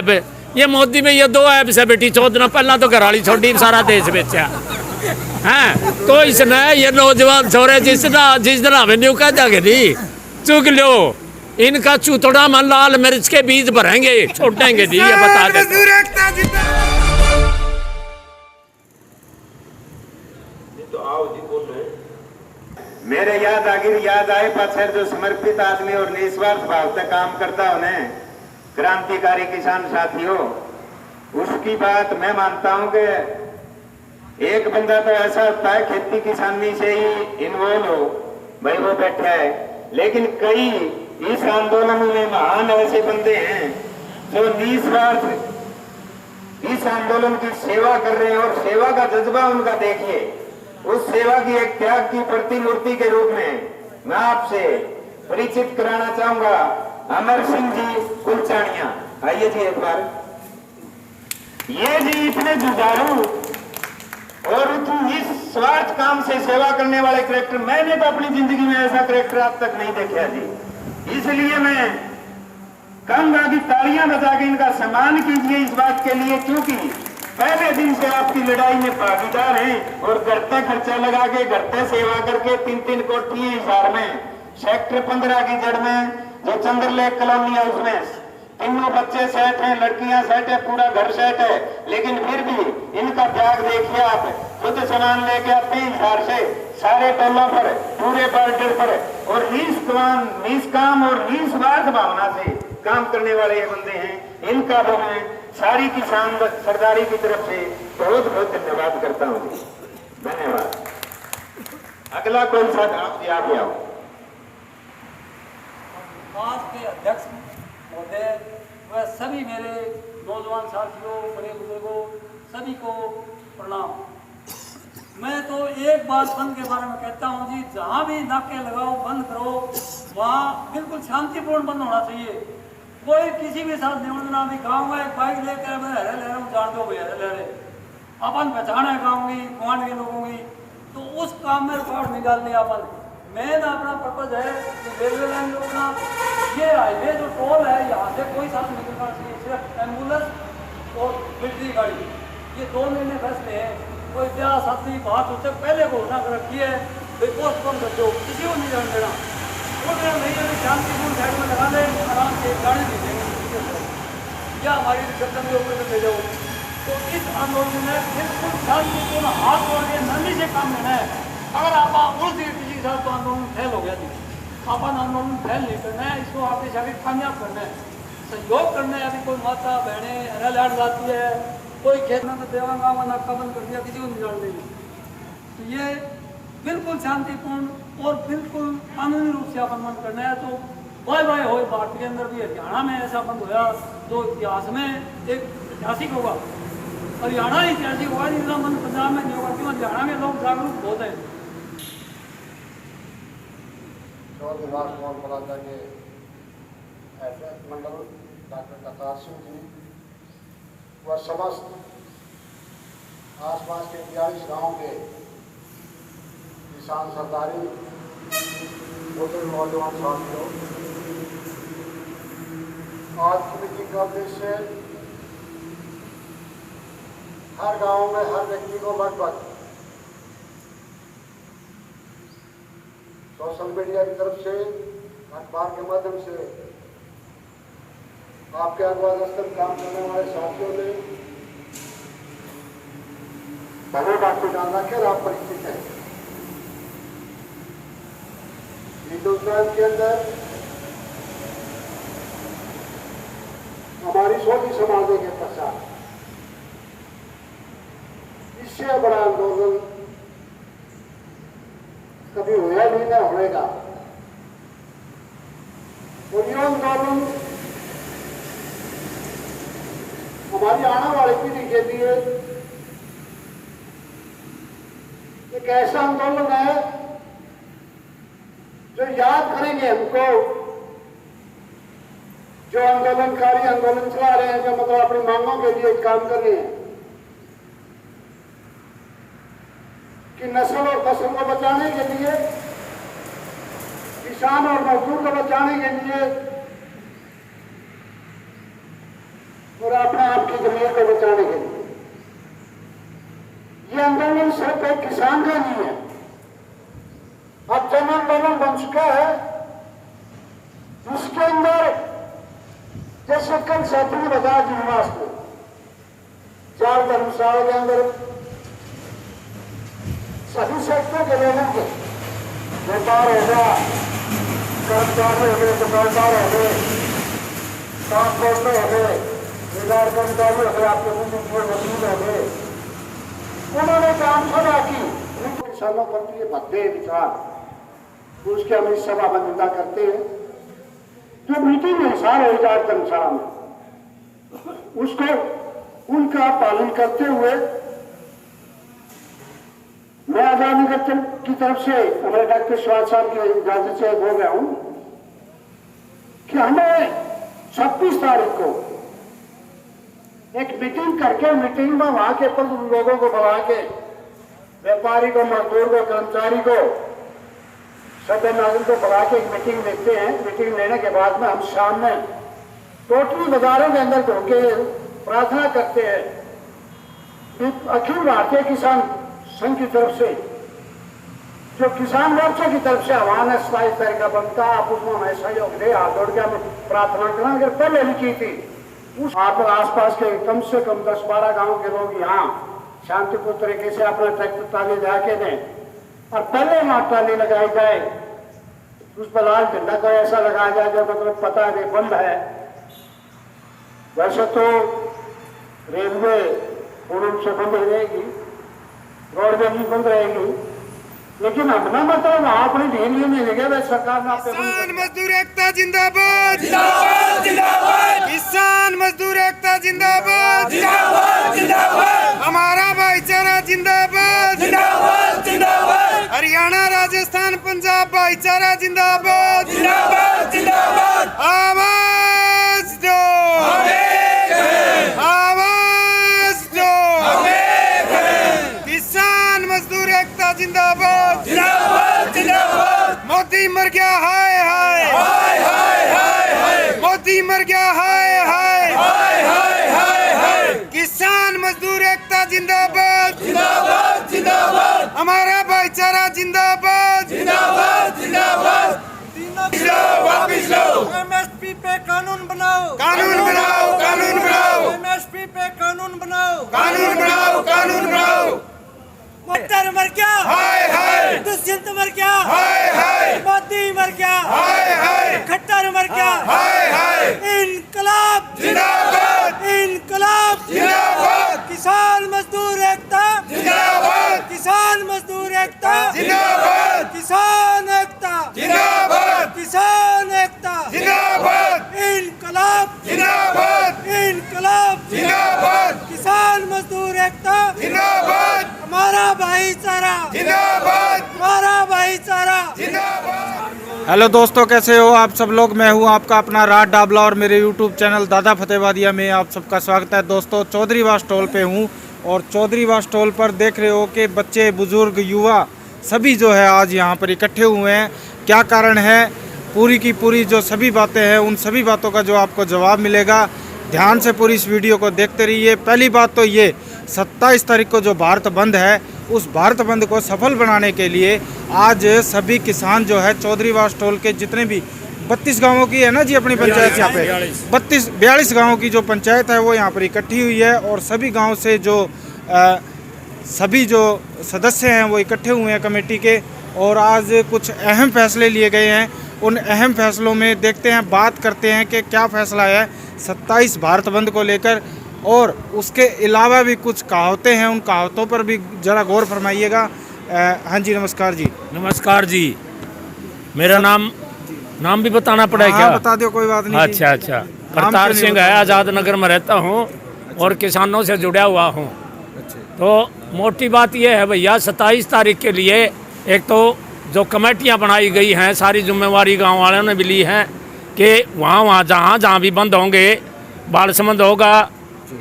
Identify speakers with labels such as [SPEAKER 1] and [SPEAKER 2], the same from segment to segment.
[SPEAKER 1] App ये मोदी में ये 2 ऐप से बेटी 14 दिन पहला तो घराली छोड़ी सारा देश बेचा है। तो इसने ये नौजवान छोरे जिस दिन हमें न्यू कह जागे नहीं चुग लो इनका चूतड़ा में लाल मिर्च के बीज भरेंगे छोड़ेंगे नहीं ये बता दे।
[SPEAKER 2] तो आओ जी बोलो। मेरे याद आए पाछर जो समर्पित आदमी और निस्वार्थ भाव से काम करता उन्हें क्रांतिकारी किसान साथियों, उसकी बात मैं मानता हूं कि एक बंदा तो ऐसा होता है खेती किसानी से ही इन्वॉल्व हो भाई वो बैठा है, लेकिन कई इस आंदोलन में महान ऐसे बंदे हैं जो निस्वार्थ इस आंदोलन की सेवा कर रहे हैं और सेवा का जज्बा उनका देखिए। उस सेवा की एक त्याग की प्रतिमूर्ति के रूप में मैं आपसे परिचित कराना चाहूंगा अमर सिंह जी कुलचानिया। आइए जी एक बार। ये जी इतने जुझारू और इस स्वार्थ काम से सेवा करने वाले करेक्टर मैंने तो अपनी जिंदगी में ऐसा करेक्टर आज तक नहीं देखा जी। इसलिए मैं कहूंगा कि तालियां बजा के इनका सम्मान कीजिए इस बात के लिए, क्योंकि पहले दिन से आपकी लड़ाई में भागीदार हैं और घरते खर्चा लगा के घरते सेवा करके 3-3 कोठी हिसार में सेक्टर 15 की जड़ में जो चंद्रलेख कॉलोनी है उसमें तीनों बच्चे सेट हैं, लड़कियां सेट है, पूरा घर सेट है, लेकिन फिर भी इनका त्याग देखिए आप। खुद सामान लेके आते हैं हिसार से सारे टोलों पर पूरे बॉर्डर पर और निष्काम और निस्वार्थ भावना से काम करने वाले ये बंदे हैं। इनका भी मैं सारी किसान सरदारी की तरफ से बहुत बहुत धन्यवाद करता हूँ। धन्यवाद। अगला कौन सा आप आओ।
[SPEAKER 3] आज के अध्यक्ष महोदय व सभी मेरे नौजवान साथियों बड़े बुजुर्गों सभी को प्रणाम। मैं तो एक बात बंद के बारे में कहता हूँ जी, जहाँ भी नाके लगाओ बंद करो वहाँ बिल्कुल शांतिपूर्ण बंद होना चाहिए। कोई किसी भी साथ निवंदना भी गाँव में एक बाइक लेकर मैं हरे ले रहा हूँ, जान दो भैया ले रहे अपन पहचान है गाँव की गुआढ़ के लोगों की, तो उस काम में रुकावट नहीं डालनी। अपन मेन अपना पर्पज है कि रेलवे लाइन रोकना, ये हाईवे जो टोल है यहाँ से कोई साथ निकलना चाहिए, सिर्फ एम्बुलेंस और मिलिट्री गाड़ी, ये 2 महीने फैसले हैं। कोई ब्याह शादी बात उससे पहले घोषणा कर रखी है भाई पोस्टपोन कर दो, किसी को नहीं जाने देना। वो मेरा नहीं है शांतिपूर्ण साइड में लगा ले, आराम से गाड़ी नहीं देंगे या हमारी रिसेप्शन के ऊपर ले जाओ। तो इस आंदोलन में बिल्कुल शांतिपूर्ण हाथ जोड़ के नंदी से काम लेना है। अगर आप उस किसी के साथ तो आंदोलन फैल हो गया जी, अपन आंदोलन फैल नहीं करना है, इसको आगे जाके कामयाब करना है, सहयोग करना है। अभी कोई माता बहने हरा लाड लाती है, कोई खेत में तो देवांगा नाका बंद कर दिया, किसी को नहीं जान देगी। तो ये बिल्कुल शांतिपूर्ण और बिल्कुल कानूनी रूप से अपन बंद करना है। तो बाय बाय हो भारत के अंदर भी हरियाणा में ऐसा बंद होया तो इतिहास में एक ऐतिहासिक होगा। हरियाणा ऐतिहासिक होगा जितना बंद पंजाब में नहीं होगा, क्यों हरियाणा में लोग जागरूक बहुत है।
[SPEAKER 4] मंडल डॉक्टर करतार सिंह जी व समस्त आसपास के 42 गांव के किसान सरदारी वोटर नौजवान साथियों, आज की मीटिंग का उद्देश्य हर गांव में हर व्यक्ति को लगभग सोशल मीडिया की तरफ से अखबार के माध्यम से आपके अगवादस्तर काम करने वाले साथियों ने भले बात को जानना कि आप परिचित हैं। हिंदुस्तान के अंदर हमारी सोची समाजने के पश्चात इससे बड़ा आंदोलन कभी हुआ नहीं ना होगा। और ये आंदोलन हमारी आने वाली पीढ़ी के लिए एक ऐसा आंदोलन है जो याद करेंगे हमको, जो आंदोलनकारी आंदोलन चला रहे हैं, जो मतलब अपनी मांगों के लिए काम कर रहे हैं कि नस्ल और फसल को बचाने के लिए, किसान और मजदूर को बचाने के लिए और अपने आप की जमीन को बचाने के लिए। ये आंदोलन सिर्फ एक किसान का नहीं है, अब जन आंदोलन बन चुका है, जिसके अंदर जैसे कल साथी ने बताया जिनवास को 4 धर्मशाला के अंदर सभी सेक्टर के लोगों के व्यापार हो गया, कर्मचारी हो गए, दुकानदार हो गए, ट्रांसपोर्टर हो गए, बेकार कर्मचारी हो गए, आपके वकील हो गए, उन्होंने काम सभा की। किसानों पर ये भद्दे विचार उसके हम इस सभा में निंदा करते हैं। जो मीटिंग में हिसार हो जाए धर्मशाला में, उसको उनका पालन करते हुए मैं आजादी की तरफ से हमारे डॉक्टर शिवाज साहब की इजाजत से हो गया हूं कि हमें 26 तारीख को एक मीटिंग करके, मीटिंग में वहां के लोगों को बुला के, व्यापारी को, मजदूर को, कर्मचारी को, सभी नागरिक को बुला के एक मीटिंग लेते हैं। मीटिंग लेने के बाद में हम शाम में टोटली बाजारों के अंदर होके प्रार्थना करते हैं कि अखिल भारतीय किसान संघ की तरफ से, जो किसान मोर्चा की तरफ से आह्वान है 27 तारीख का बनता, आप उसमें हमें सहयोग दे, हाथ जोड़ के हमें प्रार्थना करना। अगर पहले लिखी थी उस आप आसपास के कम से कम 10-12 गांव के लोग यहाँ शांतिपूर्ण तरीके से अपना ट्रैक्टर ट्राली जाके दें और पहले वहां ट्राली लगाई जाए, उस पर लाल झंडा को ऐसा लगाया जाए जो मतलब पता है बंद है। वैसे तो रेलवे पूर्ण से बंद रहेगी, रोडवे भी बंद रहेगी, लेकिन अपना मतलब वहां अपनी ढील नहीं लगे। वह सरकार ना
[SPEAKER 5] किसान मजदूर एकता जिंदाबाद, जिंदाबाद जिंदाबाद, किसान मजदूर एकता जिंदाबाद, जिंदाबाद जिंदाबाद, हमारा भाईचारा जिंदाबाद, जिंदाबाद जिंदाबाद, हरियाणा राजस्थान पंजाब भाईचारा जिंदाबाद, जिंदाबाद जिंदाबाद, आवाज दो, आवाज दो, किसान मजदूर एकता जिंदाबाद, जिंदाबाद जिंदाबाद, मोदी मर गया हाय हाय, हाय हाय हाय हाय, मोदी मर गया हाय हाय, हाय हाय हाय हाय, किसान मजदूर एकता जिंदाबाद, जिंदाबाद जिंदाबाद, हमारा भाईचारा जिंदाबाद, जिंदाबाद जिंदाबाद, वापिस लो,
[SPEAKER 6] एमएसपी पे कानून बनाओ,
[SPEAKER 5] कानून बनाओ, कानून बनाओ,
[SPEAKER 6] एमएसपी पे कानून बनाओ,
[SPEAKER 5] कानून बनाओ, कानून बनाओ,
[SPEAKER 6] खट्टर मर गया
[SPEAKER 5] हाय हाय,
[SPEAKER 6] दुष्यंत मर गया
[SPEAKER 5] हाय हाय,
[SPEAKER 6] मोदी मर गया
[SPEAKER 5] हाय हाय,
[SPEAKER 6] खट्टर मर गया
[SPEAKER 5] हाय हाय,
[SPEAKER 6] इनकलाब
[SPEAKER 5] जिंदाबाद,
[SPEAKER 6] इनकलाब
[SPEAKER 5] जिंदाबाद,
[SPEAKER 6] किसान मजदूर एकता
[SPEAKER 5] जिंदाबाद,
[SPEAKER 6] किसान मजदूर एकता
[SPEAKER 5] जिंदाबाद,
[SPEAKER 6] किसान एकता
[SPEAKER 5] जिंदाबाद,
[SPEAKER 6] किसान एकता
[SPEAKER 5] जिंदाबाद,
[SPEAKER 6] इनकलाब
[SPEAKER 5] जिंदाबाद,
[SPEAKER 6] इनकलाब
[SPEAKER 5] जिंदाबाद,
[SPEAKER 6] किसान मजदूर एकता
[SPEAKER 5] जिंदाबाद,
[SPEAKER 6] हमारा भाईचारा
[SPEAKER 5] जिंदाबाद,
[SPEAKER 6] हमारा भाईचारा
[SPEAKER 5] जिंदाबाद।
[SPEAKER 7] हेलो दोस्तों, कैसे हो आप सब लोग। मैं हूं आपका अपना राज डाबला और मेरे यूट्यूब चैनल दादा फतेहबादिया में आप सबका स्वागत है। दोस्तों, चौधरीवास टोल पे हूं और चौधरीवास टोल पर देख रहे हो कि बच्चे, बुजुर्ग, युवा सभी जो है आज यहां पर इकट्ठे हुए हैं। क्या कारण है, पूरी की पूरी जो सभी बातें हैं उन सभी बातों का जो आपको जवाब मिलेगा। ध्यान से पूरी इस वीडियो को देखते रहिए। पहली बात तो ये, 27 तारीख को जो भारत बंद है, उस भारत बंद को सफल बनाने के लिए आज सभी किसान जो है चौधरीवास टोल के जितने भी 32 गांवों की है ना जी अपनी पंचायत, यहाँ पे 42 गांवों की जो पंचायत है वो यहाँ पर इकट्ठी हुई है और सभी गांव से जो सभी जो सदस्य हैं वो इकट्ठे हुए हैं कमेटी के और आज कुछ अहम फैसले लिए गए हैं। उन अहम फैसलों में देखते हैं, बात करते हैं कि क्या फैसला है 27 भारत बंद को लेकर और उसके अलावा भी कुछ कहावतें हैं, उन कहावतों पर भी ज़रा गौर फरमाइएगा। हाँ जी, नमस्कार जी।
[SPEAKER 1] नमस्कार जी। मेरा नाम भी बताना पड़ेगा क्या?
[SPEAKER 7] बता दो, कोई बात नहीं।
[SPEAKER 1] अच्छा अच्छा, करतार सिंह है, आज़ाद नगर में रहता हूँ और किसानों से जुड़ा हुआ हूँ। तो मोटी बात यह है भैया, 27 तारीख के लिए एक तो जो कमेटियाँ बनाई गई हैं, सारी जिम्मेवारी गांव वालों ने भी ली है कि वहाँ जहाँ भी बंद होंगे, बालसमंद होगा,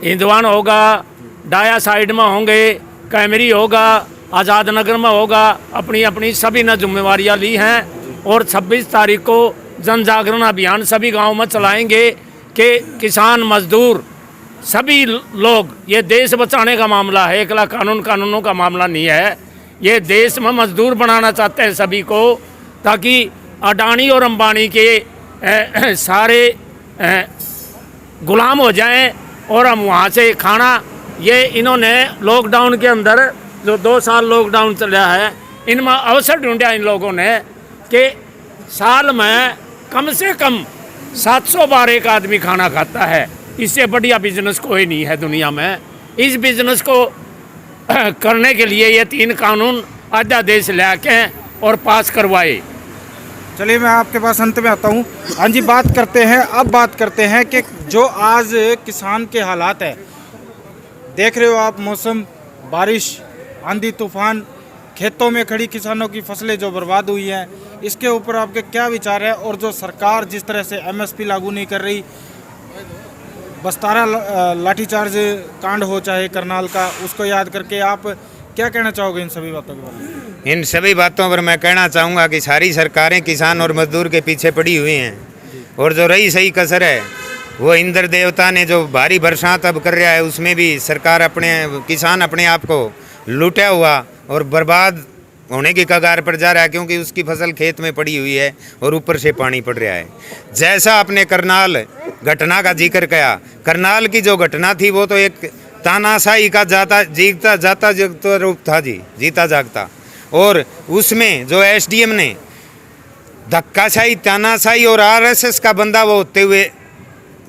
[SPEAKER 1] इंदवान होगा, डाया साइड में होंगे, कैमरी होगा, आज़ाद नगर में होगा, अपनी अपनी सभी ने जिम्मेवारियाँ ली हैं और 26 तारीख को जन जागरण अभियान सभी गाँव में चलाएंगे कि किसान मजदूर सभी लोग, ये देश बचाने का मामला है, अकेला कानूनों का मामला नहीं है। ये देश में मजदूर बनाना चाहते हैं सभी को, ताकि अडानी और अंबानी के सारे गुलाम हो जाएं और हम वहाँ से खाना, ये इन्होंने लॉकडाउन के अंदर जो 2 साल लॉकडाउन चला है, इनमें अवसर ढूंढा इन लोगों ने कि साल में कम से कम 700 बार एक आदमी खाना खाता है। इससे बढ़िया बिजनेस कोई नहीं है दुनिया में। इस बिजनेस को करने के लिए ये 3 कानून अध्यादेश लेके और पास करवाए।
[SPEAKER 7] चलिए मैं आपके पास अंत में आता हूँ। हाँ जी, बात करते हैं कि जो आज किसान के हालात है, देख रहे हो आप, मौसम, बारिश, आंधी तूफान, खेतों में खड़ी किसानों की फसलें जो बर्बाद हुई हैं, इसके ऊपर आपके क्या विचार है? और जो सरकार जिस तरह से MSP लागू नहीं कर रही, बस्तारा लाठीचार्ज कांड हो चाहे करनाल का, उसको याद करके आप क्या कहना चाहोगे इन सभी बातों के बारे में?
[SPEAKER 2] इन सभी बातों पर मैं कहना चाहूँगा कि सारी सरकारें किसान और मजदूर के पीछे पड़ी हुई हैं, और जो रही सही कसर है वो इंद्र देवता ने जो भारी बरसात अब कर रहा है, उसमें भी सरकार किसान अपने आप को लूटा हुआ और बर्बाद होने की कगार पर जा रहा है, क्योंकि उसकी फसल खेत में पड़ी हुई है और ऊपर से पानी पड़ रहा है। जैसा आपने करनाल घटना का जिक्र किया, करनाल की जो घटना थी वो तो एक तानाशाही का जीता जागता रूप था जी, जीता जागता। और उसमें जो SDM ने धक्काशाही, तानाशाही और RSS का बंदा वो होते हुए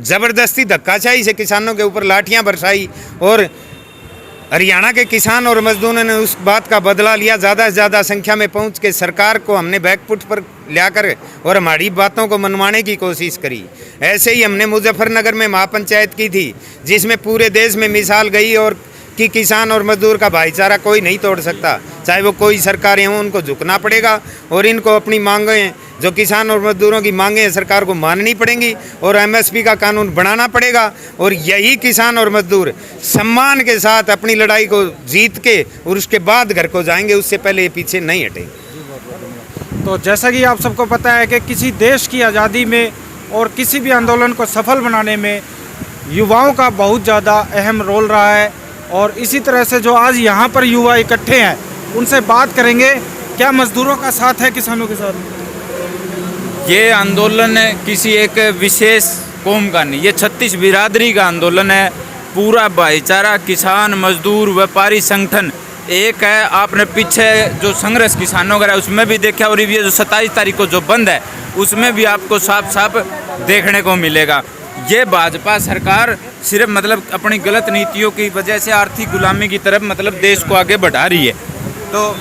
[SPEAKER 2] ज़बरदस्ती धक्काशाही से किसानों के ऊपर लाठियां बरसाई, और हरियाणा के किसान और मजदूरों ने उस बात का बदला लिया। ज़्यादा से ज़्यादा संख्या में पहुंच के सरकार को हमने बैकफुट पर लाकर और हमारी बातों को मनवाने की कोशिश करी। ऐसे ही हमने मुजफ्फरनगर में महापंचायत की थी, जिसमें पूरे देश में मिसाल गई और कि किसान और मजदूर का भाईचारा कोई नहीं तोड़ सकता, चाहे वो कोई सरकारें हों, उनको झुकना पड़ेगा और इनको अपनी मांगें, जो किसान और मजदूरों की मांगें हैं, सरकार को माननी पड़ेंगी और MSP का कानून बनाना पड़ेगा। और यही किसान और मजदूर सम्मान के साथ अपनी लड़ाई को जीत के और उसके बाद घर को जाएंगे, उससे पहले ये पीछे नहीं हटेंगे।
[SPEAKER 7] तो जैसा कि आप सबको पता है कि किसी देश की आज़ादी में और किसी भी आंदोलन को सफल बनाने में युवाओं का बहुत ज़्यादा अहम रोल रहा है, और इसी तरह से जो आज यहाँ पर युवा इकट्ठे हैं उनसे बात करेंगे। क्या मजदूरों का साथ है किसानों के साथ?
[SPEAKER 8] ये आंदोलन किसी एक विशेष कौम का नहीं, ये 36 बिरादरी का आंदोलन है। पूरा भाईचारा, किसान, मजदूर, व्यापारी संगठन एक है। आपने पीछे जो संघर्ष किसानों का है उसमें भी देखा, और ये जो 27 तारीख को जो बंद है उसमें भी आपको साफ साफ देखने को मिलेगा। ये भाजपा सरकार सिर्फ मतलब अपनी गलत नीतियों की वजह से आर्थिक गुलामी की तरफ मतलब देश को आगे बढ़ा रही है। तो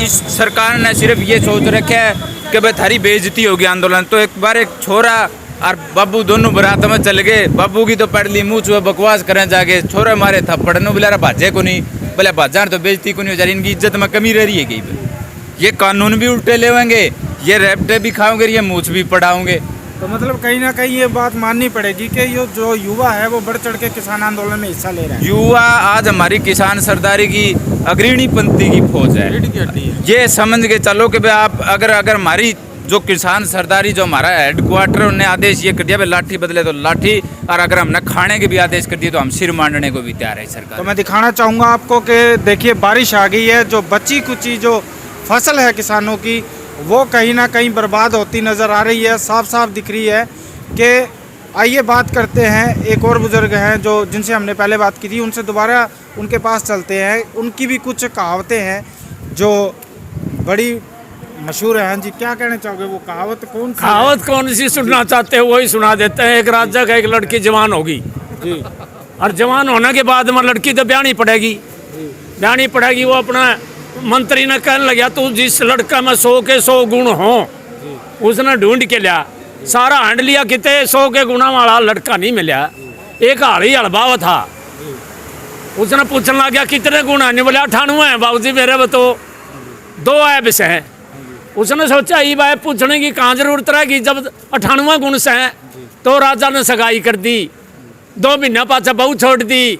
[SPEAKER 8] इस सरकार ने सिर्फ ये सोच रखा है कि भाई थारी बेइज्जती होगी आंदोलन। तो एक बार एक छोरा और बाबू दोनों बारात में चल गए, बाबू की तो पढ़ ली, मुँह चुआ बकवास करें जाके, छोरे मारे थप्पड़ नो बिलारा भाजे को नहीं, बोले भाजार तो बेइज्जती को नहीं हो जा रही, इनकी इज्जत में कमी रह रही है कहीं। ये कानून भी उल्टे ले होंगे, ये रैपटे भी खाओगे, ये मूछ भी पढ़ाओगे।
[SPEAKER 7] तो मतलब कहीं ना कहीं ये बात माननी पड़ेगी कि ये जो युवा है वो बढ़ चढ़ के किसान आंदोलन में हिस्सा ले रहा है।
[SPEAKER 8] युवा आज हमारी किसान सरदारी की अग्रणी पंक्ति की फौज है। ये समझ के चलो कि भाई आप अगर हमारी जो किसान सरदारी जो हमारा हेडक्वार्टर उन्होंने आदेश ये कर दिया भाई लाठी बदले तो लाठी, और अगर हमने खाने के भी आदेश कर दिए तो हम सिर मांडने को भी तैयार है सरकार।
[SPEAKER 7] तो मैं दिखाना चाहूँगा आपको कि देखिए बारिश आ गई है, जो बची कुची जो फसल है किसानों की वो कहीं ना कहीं बर्बाद होती नज़र आ रही है, साफ साफ दिख रही है। कि आइए बात करते हैं, एक और बुज़ुर्ग हैं जो जिनसे हमने पहले बात की थी, उनसे दोबारा उनके पास चलते हैं। उनकी भी कुछ कहावतें हैं जो बड़ी मशहूर है। जी क्या कहना चाहोगे, वो कहावत कौन सी?
[SPEAKER 1] कहावत कौन सी सुनना चाहते हो वही सुना देते हैं। एक राजा का एक लड़की जवान होगी जी, और जवान होने के बाद में लड़की तो ब्याहनी पड़ेगी। वो अपना मंत्री ने कहने लगा तू जिस लड़का में 100 के 100 गुण हो, उसने ढूंढ के लिया, सारा हंड लिया, कितने 100 के गुणा वाला लड़का नहीं मिला। एक हाड़ी हड़बाव था, उसने पूछने लगा कितने गुण है, नहीं बोला 98 है बाबू जी मेरे में तो 2 ऐब्स हैं। उसने सोचा ये बात पूछने की कहाँ जरूरत रहेगी, जब 98 गुण से हैं। तो राजा ने सगाई कर दी। 2 महीना पाछा बहू छोड़ दी,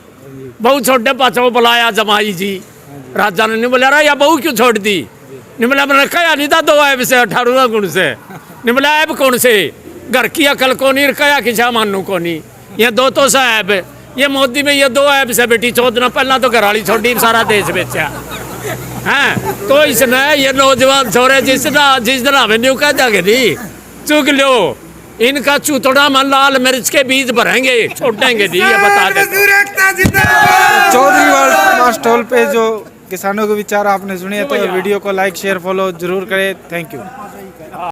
[SPEAKER 1] बहू छोड़ने पाछा वो बुलाया जमाई जी। राजा ने नहीं बोला रहा या बहू क्यों छोड़ दी, नहीं बोला मैंने कहा नहीं था 2 ऐब से 18 गुण से, नहीं बोला ऐब कौन से, घर की अकल को नहीं, कया किसा मानू को नहीं, ये दो तो साहब ये मोदी में ये दो ऐप से बेटी 14 दिन पहला तो घराली छोड़ी सारा देश बेचा हैं तो इसने ये नौजवान छोरे जिस दिन हमें न्यू कह जागे नहीं चुग लो इनका चूतड़ा में लाल मिर्च के बीज भरेंगे छोड़ेंगे नहीं ये बता दे
[SPEAKER 5] मजदूर एकता जिंदाबाद।
[SPEAKER 7] चौधरी वाला स्टॉल पे जो किसानों के विचार आपने सुने तो वीडियो को लाइक शेयर फॉलो जरूर करें। Thank you.